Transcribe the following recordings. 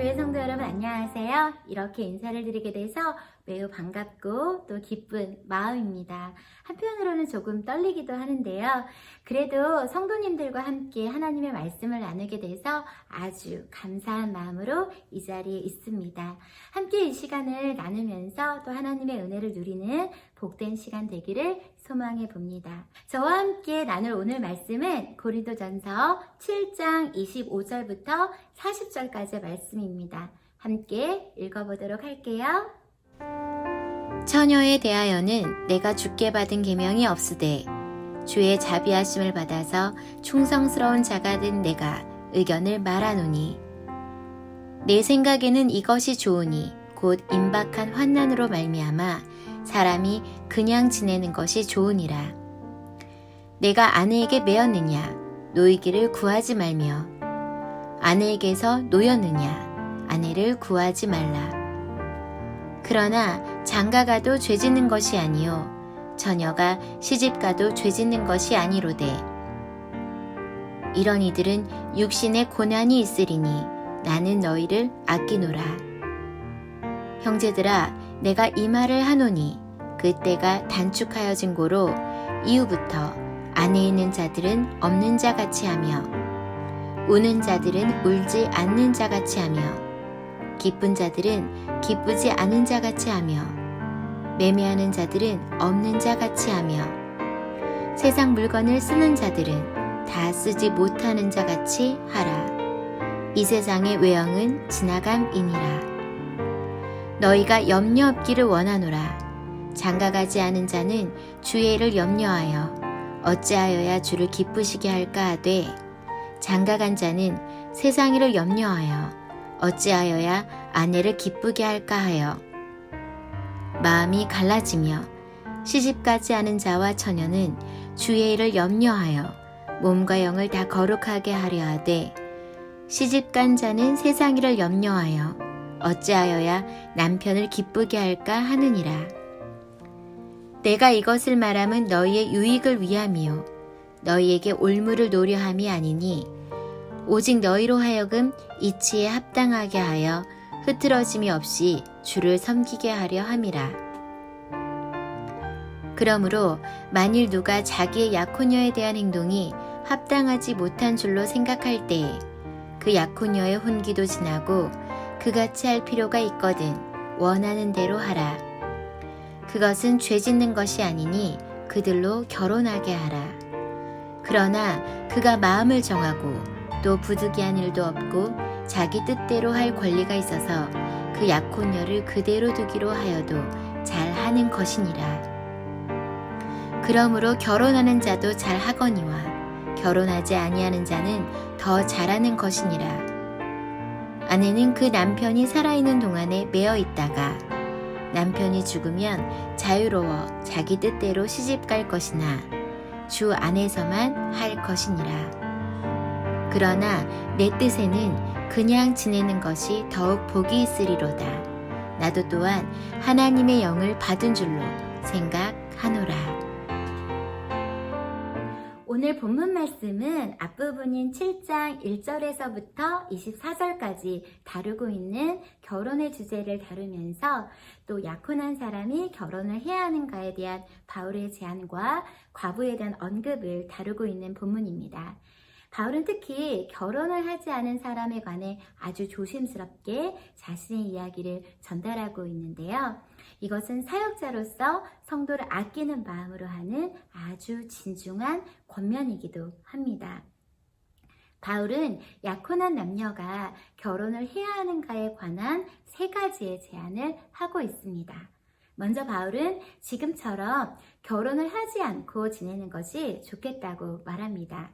교회 성도 여러분 안녕하세요. 이렇게 인사를 드리게 돼서 매우 반갑고 또 기쁜 마음입니다. 한편으로는 조금 떨리기도 하는데요. 그래도 성도님들과 함께 하나님의 말씀을 나누게 돼서 아주 감사한 마음으로 이 자리에 있습니다. 함께 이 시간을 나누면서 또 하나님의 은혜를 누리는 복된 시간 되기를 소망해 봅니다. 저와 함께 나눌 오늘 말씀은 고린도전서 7장 25절부터 40절까지의 말씀입니다. 함께 읽어보도록 할게요. 처녀에 대하여는 내가 주께 받은 계명이 없으되 주의 자비하심을 받아서 충성스러운 자가 된 내가 의견을 말하노니 내 생각에는 이것이 좋으니 곧 임박한 환난으로 말미암아 사람이 그냥 지내는 것이 좋으니라. 내가 아내에게 매었느냐 노이기를 구하지 말며 아내에게서 노였느냐 아내를 구하지 말라. 그러나 장가가도 죄짓는 것이 아니요 처녀가 시집가도 죄짓는 것이 아니로되 이런 이들은 육신에 고난이 있으리니 나는 너희를 아끼노라. 형제들아 내가 이 말을 하노니 그 때가 단축하여진 고로 이후부터 안에 있는 자들은 없는 자같이 하며 우는 자들은 울지 않는 자같이 하며 기쁜 자들은 기쁘지 않은 자같이 하며 매매하는 자들은 없는 자같이 하며 세상 물건을 쓰는 자들은 다 쓰지 못하는 자같이 하라. 이 세상의 외형은 지나감이니라. 너희가 염려 없기를 원하노라. 장가가지 않은 자는 주의 일을 염려하여 어찌하여야 주를 기쁘시게 할까 하되 장가간 자는 세상 일을 염려하여 어찌하여야 아내를 기쁘게 할까 하여 마음이 갈라지며 시집가지 않은 자와 처녀는 주의 일을 염려하여 몸과 영을 다 거룩하게 하려 하되 시집간 자는 세상 일을 염려하여 어찌하여야 남편을 기쁘게 할까 하느니라. 내가 이것을 말함은 너희의 유익을 위함이요 너희에게 올무를 노려함이 아니니 오직 너희로 하여금 이치에 합당하게 하여 흐트러짐이 없이 주를 섬기게 하려 함이라. 그러므로 만일 누가 자기의 약혼녀에 대한 행동이 합당하지 못한 줄로 생각할 때에 그 약혼녀의 혼기도 지나고 그같이 할 필요가 있거든 원하는 대로 하라. 그것은 죄 짓는 것이 아니니 그들로 결혼하게 하라. 그러나 그가 마음을 정하고 또 부득이한 일도 없고 자기 뜻대로 할 권리가 있어서 그 약혼녀를 그대로 두기로 하여도 잘 하는 것이니라. 그러므로 결혼하는 자도 잘 하거니와 결혼하지 아니하는 자는 더 잘하는 것이니라. 아내는 그 남편이 살아있는 동안에 매어 있다가 남편이 죽으면 자유로워 자기 뜻대로 시집갈 것이나 주 안에서만 할 것이니라. 그러나 내 뜻에는 그냥 지내는 것이 더욱 복이 있으리로다. 나도 또한 하나님의 영을 받은 줄로 생각하노라. 오늘 본문 말씀은 앞부분인 7장 1절에서부터 24절까지 다루고 있는 결혼의 주제를 다루면서 또 약혼한 사람이 결혼을 해야 하는가에 대한 바울의 제안과 과부에 대한 언급을 다루고 있는 본문입니다. 바울은 특히 결혼을 하지 않은 사람에 관해 아주 조심스럽게 자신의 이야기를 전달하고 있는데요. 이것은 사역자로서 성도를 아끼는 마음으로 하는 아주 진중한 권면이기도 합니다. 바울은 약혼한 남녀가 결혼을 해야 하는가에 관한 3가지의 제안을 하고 있습니다. 먼저 바울은 지금처럼 결혼을 하지 않고 지내는 것이 좋겠다고 말합니다.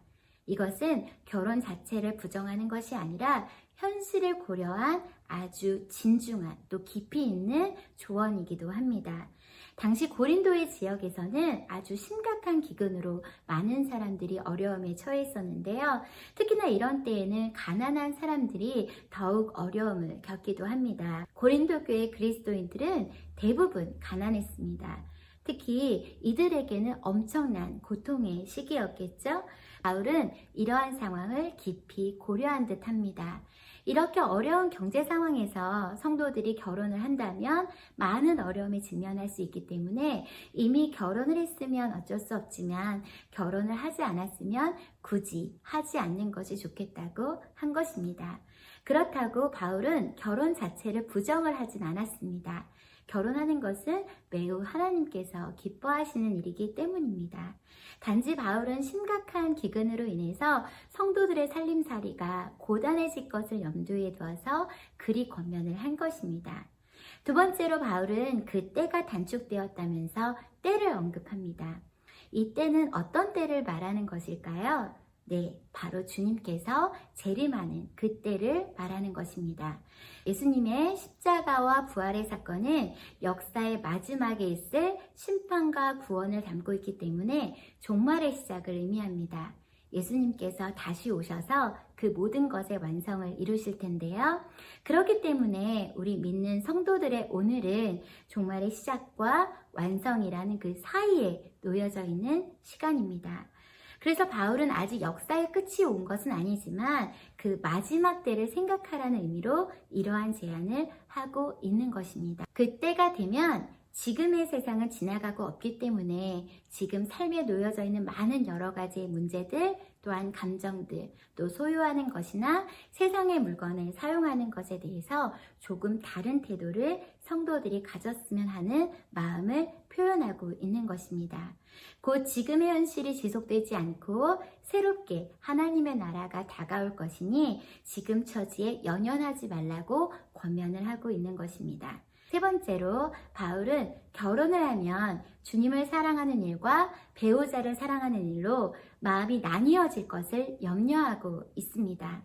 이것은 결혼 자체를 부정하는 것이 아니라 현실을 고려한 아주 진중한 또 깊이 있는 조언이기도 합니다. 당시 고린도의 지역에서는 아주 심각한 기근으로 많은 사람들이 어려움에 처해 있었는데요. 특히나 이런 때에는 가난한 사람들이 더욱 어려움을 겪기도 합니다. 고린도 교회 그리스도인들은 대부분 가난했습니다. 특히 이들에게는 엄청난 고통의 시기였겠죠. 바울은 이러한 상황을 깊이 고려한 듯 합니다. 이렇게 어려운 경제 상황에서 성도들이 결혼을 한다면 많은 어려움에 직면할 수 있기 때문에 이미 결혼을 했으면 어쩔 수 없지만 결혼을 하지 않았으면 굳이 하지 않는 것이 좋겠다고 한 것입니다. 그렇다고 바울은 결혼 자체를 부정을 하진 않았습니다. 결혼하는 것은 매우 하나님께서 기뻐하시는 일이기 때문입니다. 단지 바울은 심각한 기근으로 인해서 성도들의 살림살이가 고단해질 것을 염두에 두어서 그리 권면을 한 것입니다. 두 번째로 바울은 그 때가 단축되었다면서 때를 언급합니다. 이 때는 어떤 때를 말하는 것일까요? 네, 바로 주님께서 재림하는 그 때를 말하는 것입니다. 예수님의 십자가와 부활의 사건은 역사의 마지막에 있을 심판과 구원을 담고 있기 때문에 종말의 시작을 의미합니다. 예수님께서 다시 오셔서 그 모든 것의 완성을 이루실 텐데요. 그렇기 때문에 우리 믿는 성도들의 오늘은 종말의 시작과 완성이라는 그 사이에 놓여져 있는 시간입니다. 그래서 바울은 아직 역사의 끝이 온 것은 아니지만 그 마지막 때를 생각하라는 의미로 이러한 제안을 하고 있는 것입니다. 그때가 되면 지금의 세상은 지나가고 없기 때문에 지금 삶에 놓여져 있는 많은 여러 가지의 문제들, 또한 감정들, 또 소유하는 것이나 세상의 물건을 사용하는 것에 대해서 조금 다른 태도를 성도들이 가졌으면 하는 마음을 표현하고 있는 것입니다. 곧 지금의 현실이 지속되지 않고 새롭게 하나님의 나라가 다가올 것이니 지금 처지에 연연하지 말라고 권면을 하고 있는 것입니다. 세 번째로 바울은 결혼을 하면 주님을 사랑하는 일과 배우자를 사랑하는 일로 마음이 나뉘어질 것을 염려하고 있습니다.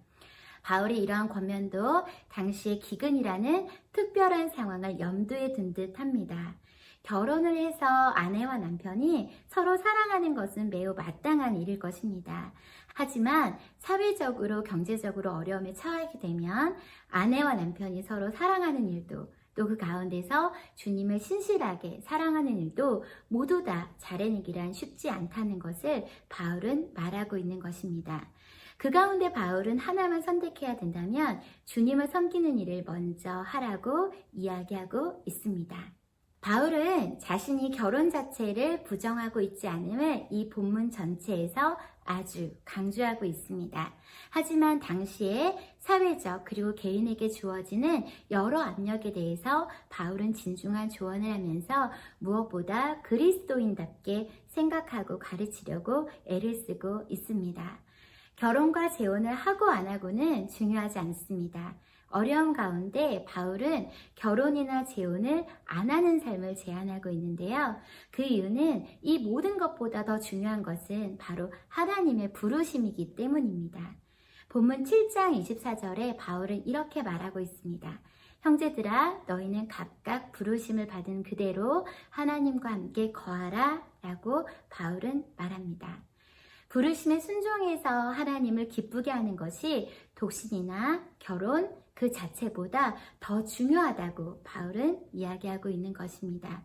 바울의 이러한 권면도 당시의 기근이라는 특별한 상황을 염두에 둔 듯합니다. 결혼을 해서 아내와 남편이 서로 사랑하는 것은 매우 마땅한 일일 것입니다. 하지만 사회적으로 경제적으로 어려움에 처하게 되면 아내와 남편이 서로 사랑하는 일도 또 그 가운데서 주님을 신실하게 사랑하는 일도 모두 다 잘해내기란 쉽지 않다는 것을 바울은 말하고 있는 것입니다. 그 가운데 바울은 하나만 선택해야 된다면 주님을 섬기는 일을 먼저 하라고 이야기하고 있습니다. 바울은 자신이 결혼 자체를 부정하고 있지 않음을 이 본문 전체에서 아주 강조하고 있습니다. 하지만 당시에 사회적 그리고 개인에게 주어지는 여러 압력에 대해서 바울은 진중한 조언을 하면서 무엇보다 그리스도인답게 생각하고 가르치려고 애를 쓰고 있습니다. 결혼과 재혼을 하고 안 하고는 중요하지 않습니다. 어려운 가운데 바울은 결혼이나 재혼을 안 하는 삶을 제안하고 있는데요. 그 이유는 이 모든 것보다 더 중요한 것은 바로 하나님의 부르심이기 때문입니다. 본문 7장 24절에 바울은 이렇게 말하고 있습니다. 형제들아, 너희는 각각 부르심을 받은 그대로 하나님과 함께 거하라 라고 바울은 말합니다. 부르심에 순종해서 하나님을 기쁘게 하는 것이 독신이나 결혼 그 자체보다 더 중요하다고 바울은 이야기하고 있는 것입니다.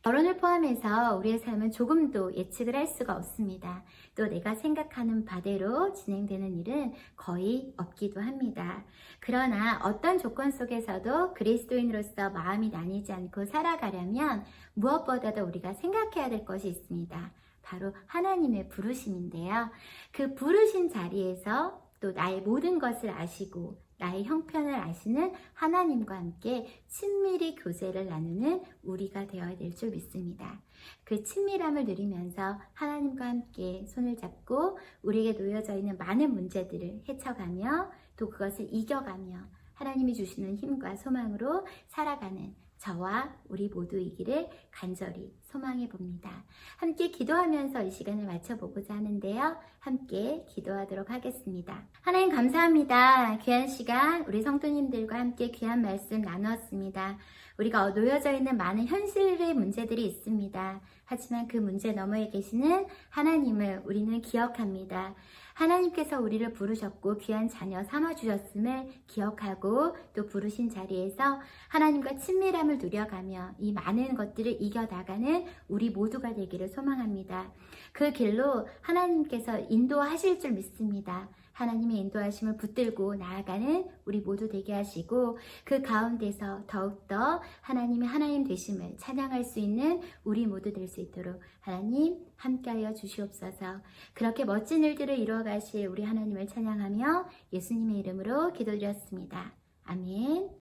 결혼을 포함해서 우리의 삶은 조금도 예측을 할 수가 없습니다. 또 내가 생각하는 바대로 진행되는 일은 거의 없기도 합니다. 그러나 어떤 조건 속에서도 그리스도인으로서 마음이 나뉘지 않고 살아가려면 무엇보다도 우리가 생각해야 될 것이 있습니다. 바로 하나님의 부르심인데요. 그 부르신 자리에서 또 나의 모든 것을 아시고 나의 형편을 아시는 하나님과 함께 친밀히 교제를 나누는 우리가 되어야 될 줄 믿습니다. 그 친밀함을 누리면서 하나님과 함께 손을 잡고 우리에게 놓여져 있는 많은 문제들을 헤쳐가며 또 그것을 이겨가며 하나님이 주시는 힘과 소망으로 살아가는 저와 우리 모두이기를 간절히 소망해 봅니다. 함께 기도하면서 이 시간을 마쳐보고자 하는데요. 함께 기도하도록 하겠습니다. 하나님 감사합니다. 귀한 시간 우리 성도님들과 함께 귀한 말씀 나누었습니다. 우리가 놓여져 있는 많은 현실의 문제들이 있습니다. 하지만 그 문제 너머에 계시는 하나님을 우리는 기억합니다. 하나님께서 우리를 부르셨고 귀한 자녀 삼아주셨음을 기억하고 또 부르신 자리에서 하나님과 친밀함을 누려가며 이 많은 것들을 이겨나가는 우리 모두가 되기를 소망합니다. 그 길로 하나님께서 인도하실 줄 믿습니다. 하나님의 인도하심을 붙들고 나아가는 우리 모두 되게 하시고 그 가운데서 더욱더 하나님의 하나님 되심을 찬양할 수 있는 우리 모두 될 수 있도록 하나님 함께하여 주시옵소서. 그렇게 멋진 일들을 이루어 가실 우리 하나님을 찬양하며 예수님의 이름으로 기도드렸습니다. 아멘.